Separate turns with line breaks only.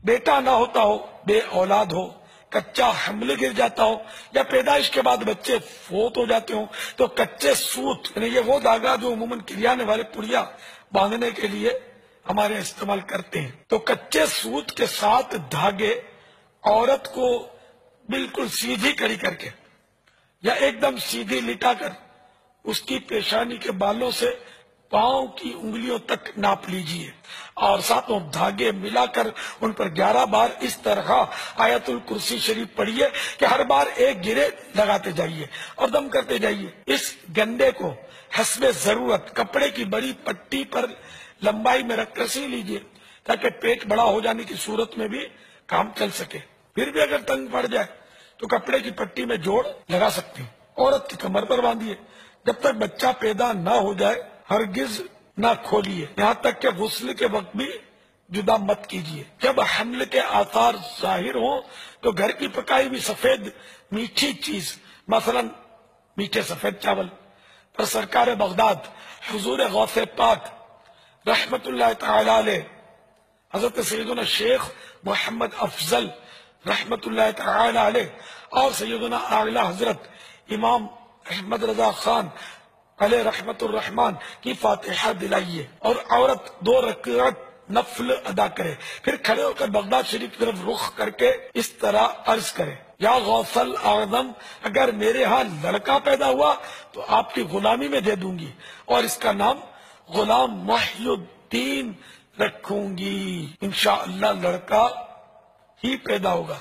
بیٹا نہ ہوتا ہو، بے اولاد ہو، کچا حمل گر جاتا ہو، یا پیدائش کے بعد بچے فوت ہو جاتے ہوں، تو کچے سوت، یعنی یہ وہ داغا جو عموماً کریانے والے پڑیا باندھنے کے لیے ہمارے استعمال کرتے ہیں، تو کچے سوت کے ساتھ دھاگے عورت کو بالکل سیدھی کڑی کر کے یا ایک دم سیدھی لٹا کر اس کی پیشانی کے بالوں سے پاؤں کی انگلیوں تک ناپ لیجئے، اور ساتوں دھاگے ملا کر ان پر 11 بار اس طرح آیت الکرسی شریف پڑھیے کہ ہر بار ایک گرے لگاتے جائیے اور دم کرتے جائیے۔ اس گنڈے کو حسب ضرورت کپڑے کی بڑی پٹی پر لمبائی میں رکھ کر سی لیجئے تاکہ پیٹ بڑا ہو جانے کی صورت میں بھی کام چل سکے۔ پھر بھی اگر تنگ پڑ جائے تو کپڑے کی پٹی میں جوڑ لگا سکتے ہیں۔ عورت کی کمر پر باندھیے جب تک بچہ پیدا نہ ہو جائے، ہرگز نہ کھولیے، یہاں تک کہ غسل کے وقت بھی جدا مت کیجیے۔ جب حمل کے آثار ظاہر ہوں تو گھر کی پکائی ہوئی سفید میٹھی چیز، مثلا میٹھے سفید چاول پر سرکار بغداد حضور غوث پاک رحمت اللہ تعالی علیہ حضرت سیدنا شیخ محمد افضل رحمت اللہ تعالی علیہ اور سیدنا اعلی حضرت امام احمد رضا خان علیہ رحمت الرحمان کی فاتحہ دلائیے، اور عورت 2 رکعت نفل ادا کرے، پھر کھڑے ہو کر بغداد شریف کی طرف رخ کر کے اس طرح عرض کرے: یا غوث الاعظم، اگر میرے ہاں لڑکا پیدا ہوا تو آپ کی غلامی میں دے دوں گی اور اس کا نام غلام محی الدین رکھوں گی، انشاءاللہ لڑکا ہی پیدا ہوگا۔